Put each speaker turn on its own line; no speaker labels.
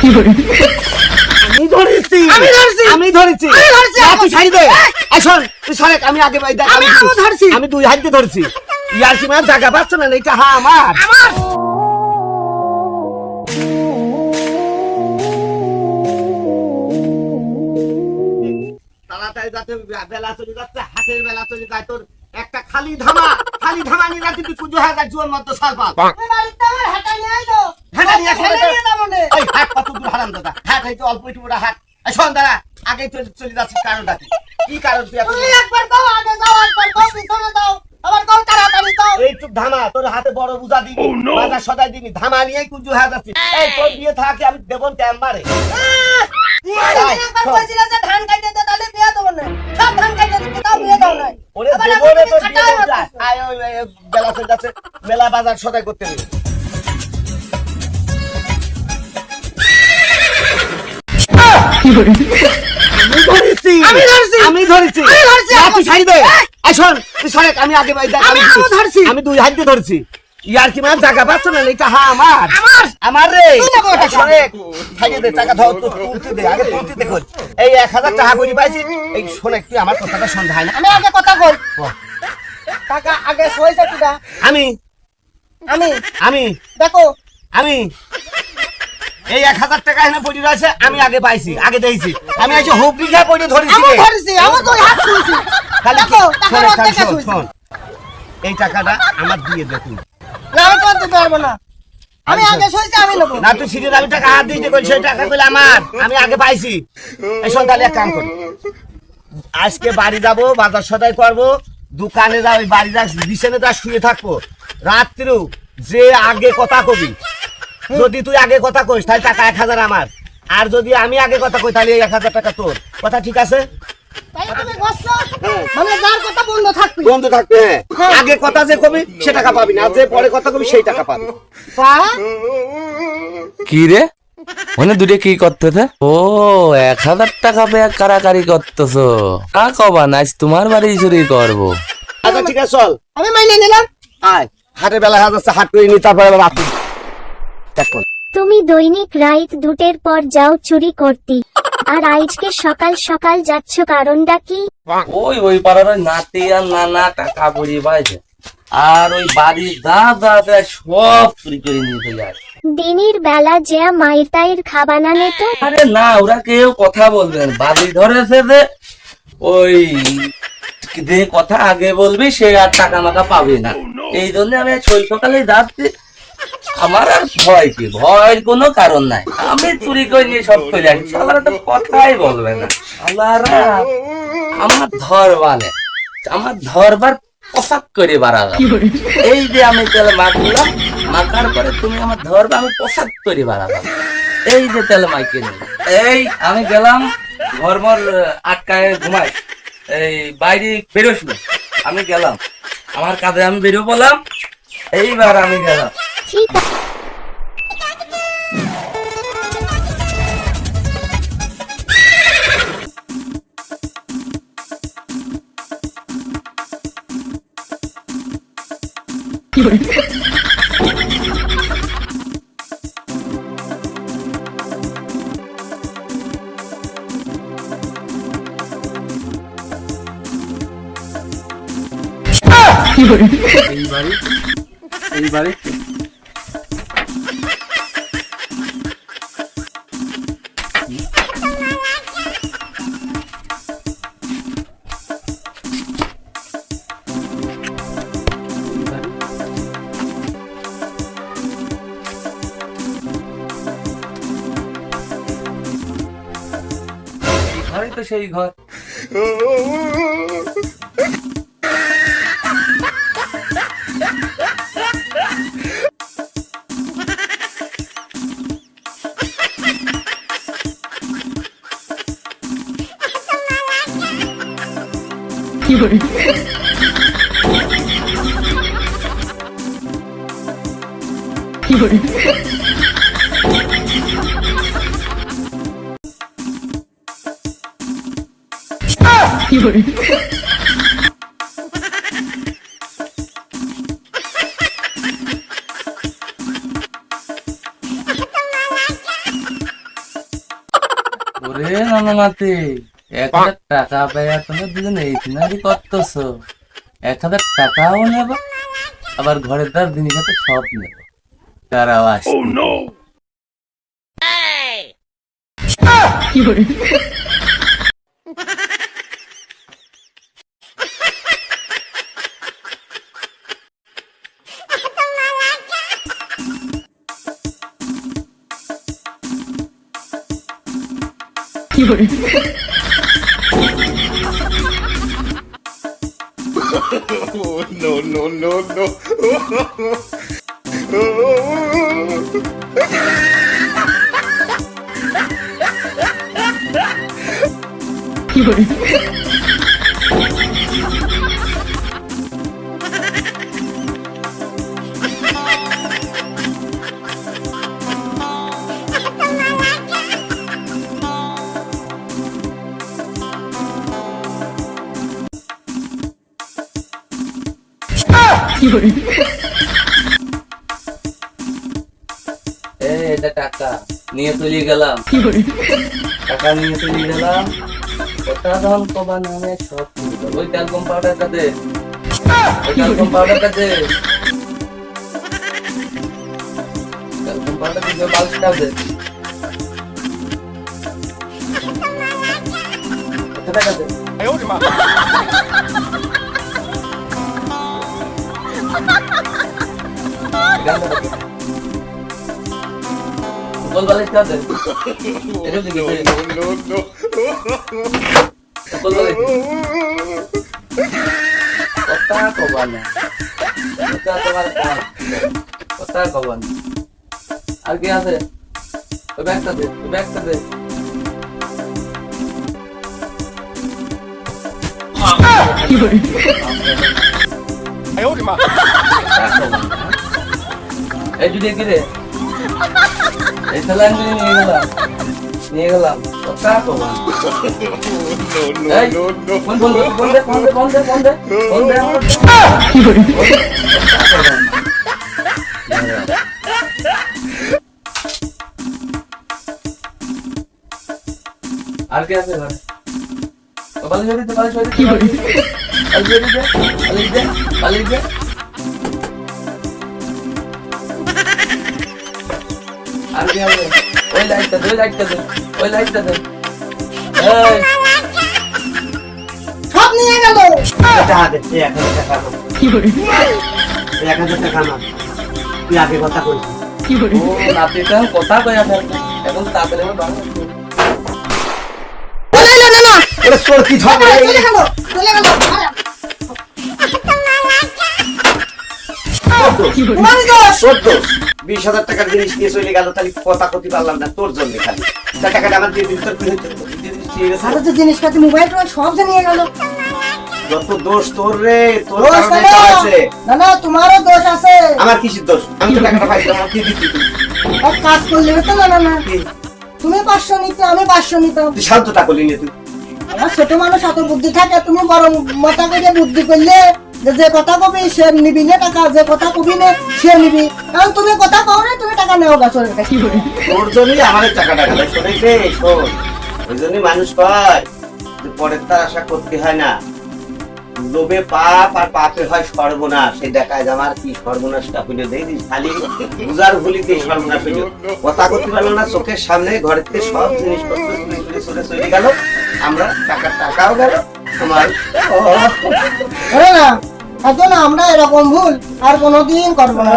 আমি ধরেছি আমি ধরেছি তুই ছাড়ি দে এখন তুই সারেক আমি আগে ভাই দেখ আমি দুই হাত দিয়ে ধরেছি ইয়ার কি মানে জায়গা পাচ্ছ না এটা হ্যাঁ আমার তাড়াতাড়ি যাতে বেলা চলে যাচ্ছে হাতের বেলা চলে যায় তোর একটা খালি ধামা নিয়ে যাচ্ছি তুই পুজো হয়ে যায় জোর মধ্যে সাল পাল হাঁটা নিয়ে এই হাট কত দূর হারাম দাদা হাট হইতে অল্প একটু হাট শোন দাদা আগে চলে যাচ্ছি কারণটা কি কারণ তুই একবার দাও আগে যাও একবার দাও পিছনে দাও আবার দাও তাড়াতাড়ি দাও এই তো ধামা তোর হাতে বড় বুঝা দিবি বাজার সদাই দিবি ধামা নিয়েই পুজো হয়ে যাচ্ছে এই তোর বিয়ে থাকে আমি দেবন টাইম মারে একবার কইছিলা যে ধান কাটতে দে তাহলে বিয়ে দেব না সব ধান কাটতে দিতে দাও বিয়ে দাও না ওরে দেবরে তো বিয়ে দাও আয় ওই বেলা চলে যাচ্ছে মেলা বাজার সদাই করতে হবে আমি ধরেছি তুই ছাড়ি দে এখন তুই সারেক আমি আগে ভাই দেখ আমি দুই হাত দিয়ে ধরেছি ইয়ার কি মানে জায়গা পাচ্ছ না এটা হ্যাঁ আমার রে সারেক ছাড়িয়ে দে টাকা ধর তুলতে দে আগে তুলতে দেখো এই 1000 টাকা করে পাইছি এই শোনে তুই আমার কথাটা সন্দেহ হয় না আমি আগে কথা কই টাকা আগে সইছে কিটা আমি দেখো আমি এই 1000 টাকা এনে পড়ে রয়েছে আমি আগে পাইছি আগে দেইছি আমি আইছে হুবলি খা পড়ে ধরেছি আমি তো হাত ছুঁইছি খালি টাকা টাকা ছুঁইছি এই টাকাটা আমার দিয়ে দে তুই না আমি তো দিতে পারবো না আমি আগে ছুঁইছি আমি নেব না তুই সিধে আমি টাকা হাত দিতে কই সেই টাকা কইলে আমার আমি আগে পাইছি এই সন্তালে এক কাম কর আজকে বাড়ি যাব বাজার সদাই করব দোকানে যাও ওই বাড়ি যা বিছানে যা শুয়ে থাকবো রাত্রিও যে আগে কথা কবি যদি তুই আগে কথা কইস তাহলে টাকা 1000 আমার আর যদি আমি আগে কথা কই তাহলে 1000 টাকা তোর কথা ঠিক আছে মানে যার কথা বন্ধ থাকবে আগে কথা যে কবি সে টাকা পাবি না যে পরে কথা কবি সেই টাকা পাবি
কি রে মানে দুটো কি করতেছে ও 1000 টাকা পেয়ে কারাকারি করতেছো তা কবা না তোমার বাড়ি চুরি করবো
আচ্ছা ঠিক আছে চল আমি মাইনে নিলাম আয় হাটের বেলা যাচ্ছে হাট করে নি তারপরে রাতে
তুমি দৈনিক রাত 2টের পর যাও চুরি করতে আর আজকে সকাল সকাল যাচ্ছ কারণটা কি
ওই পাড়ার ওই নাতি আর নানা টাকা পড়ি বাইছে আর ওই বাড়ির দাদা সব চুরি করে নিয়ে চলে আসে
দিনের বেলা যে মায়ের তাইর খাবানা নেতো
আরে না ওরা কেউ কথা বলবেন বাড়ি ধরেছে যে ওই যে কথা আগে বলবি সে আর টাকা মাকা পাবে না এই জন্য আমি ছয় সকালে যাচ্ছি আমার আর ভয় কি ভয়ের কোনো কারণ নাই আমি চুরি করে নিয়ে সব চলে আসি শালারা তো কথাই বলবে না শালারা আমার ধরবার পোশাক করে বাড়ালাম এই যে আমি তেলে মাখলাম মাখার পরে তুমি আমার ধরবা আমি পোশাক করে বাড়ালাম এই যে তেলে মাইকে নিলাম এই আমি গেলাম ঘরমর আটকায় ঘুমাই এই বাইরে বেরোস না আমি গেলাম আমার কাজে আমি বেরো বললাম এইবার আমি গেলাম
ঠিক
এইবারে ঘরে তো সেই ঘর রে নানামাতি 1000 টাকা পাইয়া তুমি দুজন এই কিনারি করতেছো, 1000 টাকাও নেব আবার ঘরের দার জিনিস হাতে সব নেব। তারাও আসে এটা টাকা নিয়ে চলে গেলাম, টাকা নিয়ে চলে গেলাম। ওটা ধন কবার নামে সব ওই ক্যালকুম পাউডারটা দে, ওই ক্যালকুম পাউডারটা দে, ক্যালকুম পাউডার দিয়ে বালসটা দে। টাকা দে। বল বালিশ কা দে। এটা দিকে দে। বল বালিশ। কথা কবা না। কথা তোমার কাজ। কথা কবা না। আর কি আছে? ওই ব্যাগটা দে, ওই ব্যাগটা দে। এই যদি কি রে এই সালান নিয়ে গেলাম কথা কবা আর কে আছে ঘরে? বালিশ দে, বালিশ দে, বালিশ দে, বালিশ দে। আর কি হবে? ওই লাইটটা দে, ওই লাইটটা দে, ওই লাইটটা দে। এই
সব নিয়ে গেল।
টাকা দে, 1000 টাকা না। 1000 টাকা না। তুই আগে কথা কইছিস।
ও নাতিটা কথা কইয়া ফেল। এখন তাড়াতাড়ি আমার বাবা
ওরে তোর কি ঝগড়া এই?
চলে গেল। তোমারই দোষ।
তোর দোষ। 20,000 টাকার জিনিস নিয়ে চলে গেল, তাহলে কথা কইতে পারলাম না তোর জন্য খালি। তার টাকাটা আমার দিয়ে দিবি, তোর কি হইতো?
আরো যে জিনিসপাতি মোবাইল টোবাইল সব যে নিয়ে গেল।
যত দোষ তোর রে, তোর
দোষ
কারণে
না,
তো আছে।
না তোমারও দোষ আছে।
আমার কিসের দোষ? আমি তো টাকাটা পাইছিলাম, আমার দিয়ে দিবি তুই।
এক কাজ করলে হতো না। তুমি 500 নিতে, আমি 500 নিতাম।
তুই শান্তটা করলি না তুই।
আমার ছোট মানুষ এত বুদ্ধি থাকে, তুমি বড় মাথা করে বুদ্ধি করলে যে কথা কবি সে নিবি না টাকা, যে কথা কবি না সে নিবি। কারণ তুমি কথা কও না, তুমি টাকা নেও গাছের কাছে।
তোর জন্যই আমার টাকাটা গেল। শোনাইছে শোন, ওই জন্যই মানুষ কয় যে পরের তার আশা করতে হয় না। লোভে পাপ আর পাপে হয় সর্বনাশ। সেই দেখায় যে আমার কি সর্বনাশটা হইলো দেখবি, খালি বুঝার ভুলিতে সর্বনাশ হইলো। কথা করতে পারলো না, চোখের সামনে ঘরের থেকে সব জিনিসপত্র চলে চলে গেল। আমরা টাকাও গেল আমার।
না এখন আমরা এরকম ভুল আর কোনোদিন করবো না।